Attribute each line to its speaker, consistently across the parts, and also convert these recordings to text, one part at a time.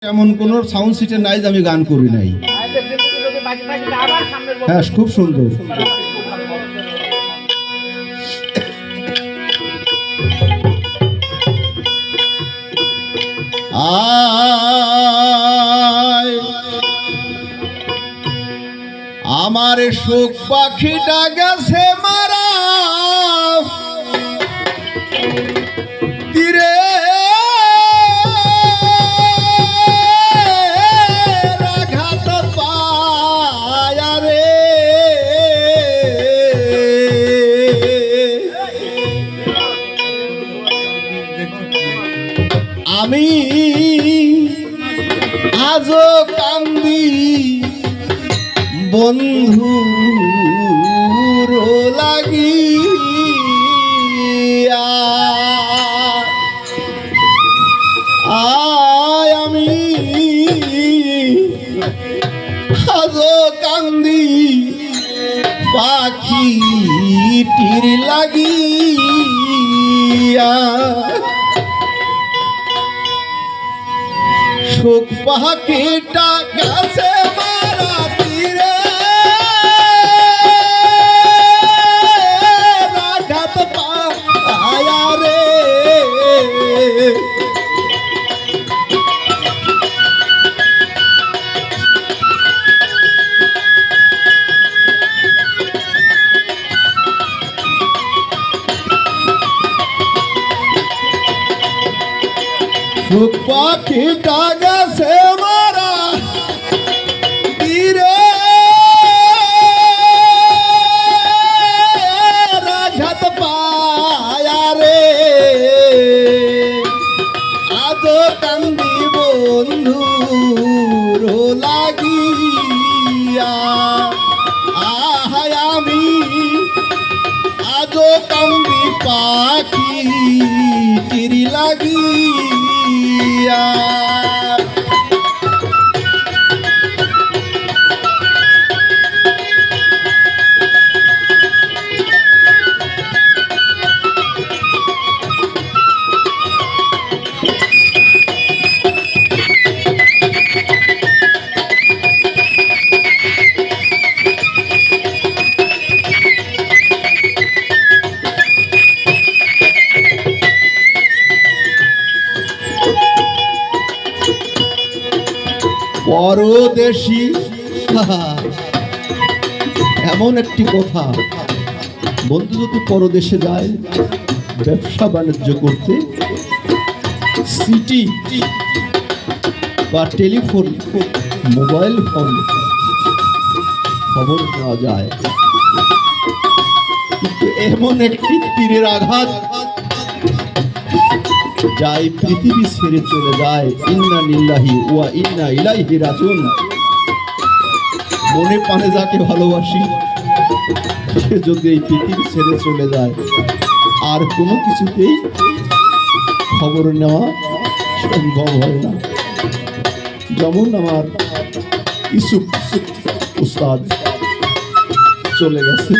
Speaker 1: এমন কোন sound system নাই যে আমি গান করি নাই। হ্যাঁ, খুব সুন্দর। আমার শোক পাখিটা গেছে মারা তীরে রাঘাত পায়া রে, আমি আজও কান্দি বন্ধু লাগিয়া, আমি আজও কান্দি পাখিটির লাগিয়া। শোক পাখিটা গেছে মারা তীরে রাঘাত পায়া রে, শোক পাখিটা গেছে মারা তীরে রাঘাত পায়া রে, আজ কান্দি বন্ধুর লাগিয়া। আমি আজ কান্দি পাখিটির লাগিয়া। পরদেশী এমন একটি কথা, বন্ধু যদি পরদেশে যায় ব্যবসা বাণিজ্য করতে, সিটি বা টেলিফোন মোবাইল ফোন খবর নেওয়া যায়, কিন্তু এমন একটি তীরের আঘাত যাই পৃথিবী ছেড়ে চলে যায়। ইন্না লিল্লাহি ওয়া ইন্না ইলাইহি রাজিউন। মনে প্রাণে যাকে ভালোবাসি সে যদি এই পৃথিবী ছেড়ে চলে যায়, আর কোনো কিছুতেই খবর নেওয়া সম্ভব হয় না। যেমন আমার ইউসুফ উস্তাদ চলে গেছে,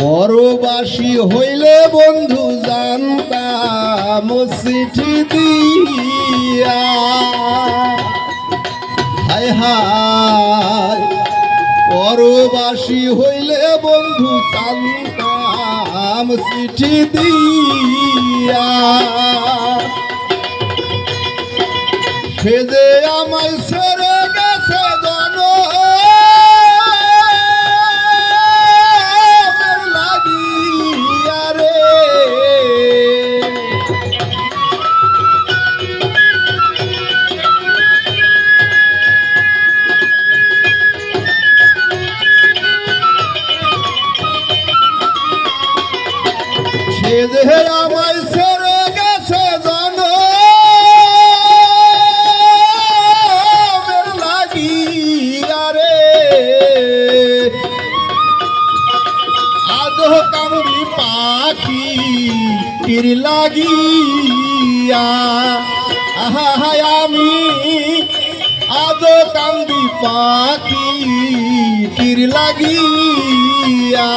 Speaker 1: পরবাসী হইলে বন্ধু জানতাম চিঠি দিয়া, হায় হায় পরবাসী হইলে বন্ধু জানতাম চিঠি দিয়া, সে যে আমায় ছেড়ে গেছে জন আমায় ছেড়ে গেছে জন লাগিয়া রে। লাগিয়া আহা আমি আজ কান্দি পাখি তীর লাগিয়া।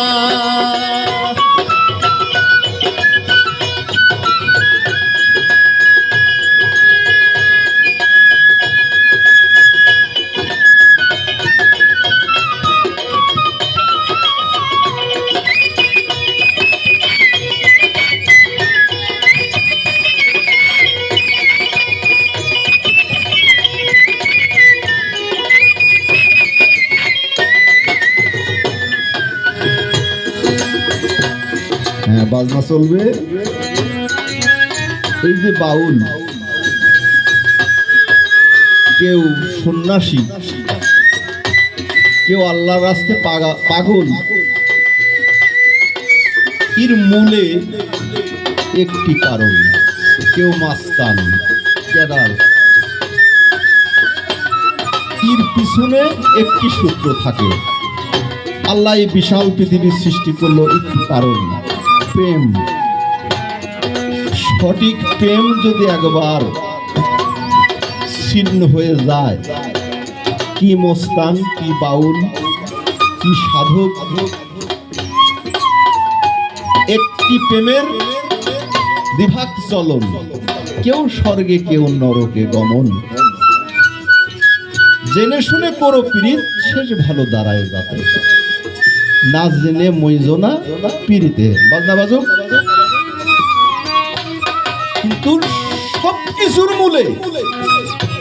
Speaker 1: হ্যাঁ, বাজনা চলবে। এই যে বাউল, কেউ সন্ন্যাসী, কেউ আল্লাহর রাস্তে পাগল, এর মূলে একটি কারণ। কেউ মাস্তান, কেদার, এর পিছনে একটি সূত্র থাকে। আল্লাহ এই বিশাল পৃথিবীর সৃষ্টি করলো একটি কারণ, প্রেম। সঠিক প্রেম যদি একবার ছিন্ন হয়ে যায়, কি মস্তান, কি বাউল, কি সাধক, একটি প্রেমের বিভাগ চলন, কেউ স্বর্গে কেউ নরকে গমন। জেনে শুনে করো পীড়িত, শেষ ভালো দাঁড়ায় যাতে। না জেনে মইজনা পীড়িতে, বাজনা বাজুক। কিন্তু সবকিছুর মূলে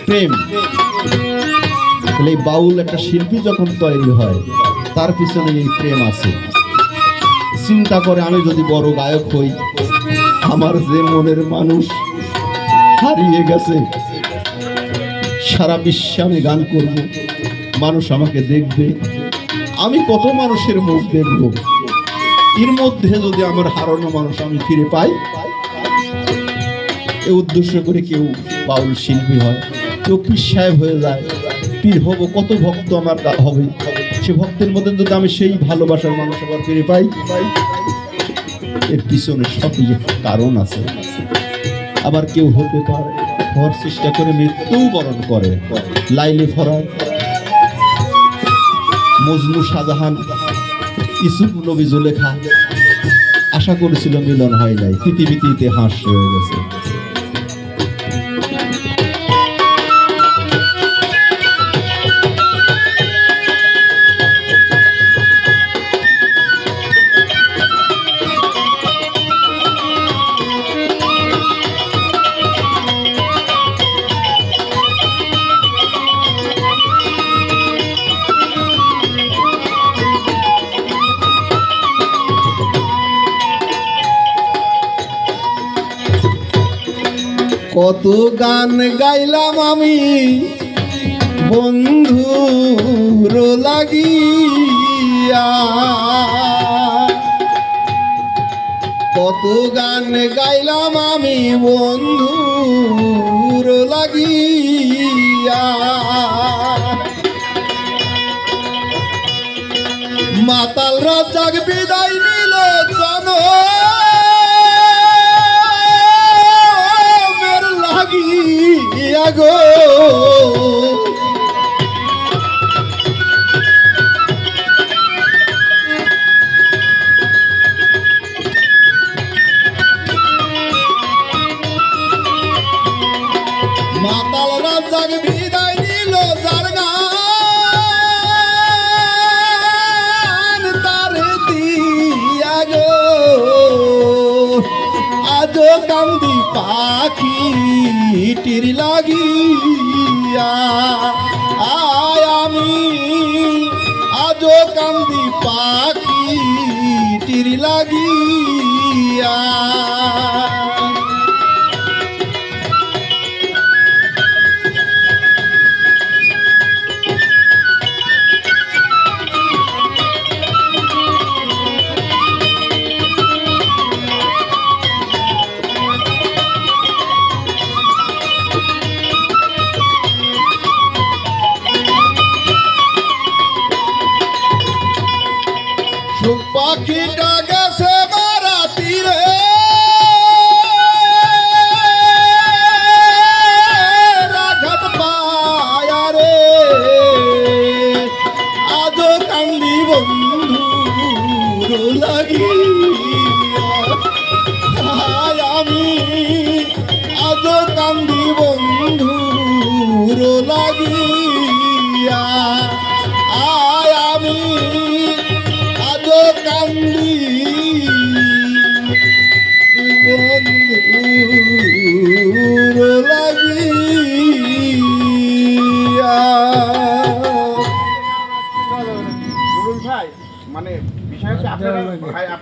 Speaker 1: প্রেম। তাহলে এই বাউল একটা শিল্পী যখন তৈরি হয়, তার পিছনে এই প্রেম আছে। চিন্তা করে, আমি যদি বড় গায়ক হই, আমার যে মনের মানুষ হারিয়ে গেছে, সারা বিশ্বে আমি গান করব, মানুষ আমাকে দেখবে, আমি কত মানুষের মুখ দেখব। এর মধ্যে যদি আমার হারানো মানুষ আমি ফিরে পাই, এই উদ্দেশ্য করে কেউ বাউল শিল্পী হয়, কেউ পীর সাহেব হয়ে যায়। পীর হব, কত ভক্ত আমার হবে, সে ভক্তের মধ্যে যদি আমি সেই ভালোবাসার মানুষ আবার ফিরে পাই, এর পিছনে সবই কারণ আছে। আবার কেউ হতে পারে, হওয়ার চেষ্টা করে মৃত্যুও বরণ করে। লাইলি ফরার, মজনু শাহজাহান, ইউসুফ নবী জুলেখা আশা করেছিল, মিলন হয় নাই, পৃথিবীতে ইতিহাস রয়ে গেছে। কত গান গাইলাম আমি বন্ধুর লাগিয়া, কত গান গাইলাম আমি বন্ধুর লাগিয়া। মাতাল রাজাক বিদায় নিল জন গো, মাতাল রাজাক বিদায় নিল যার গান তার দিয়া গো। আজ কান্দি পাখি তীর লাগিয়া, আয় আমি আজ কান্দি পাখি তীর লাগিয়া। পাখিটা গেছে মারা তীরে,
Speaker 2: বন্ধু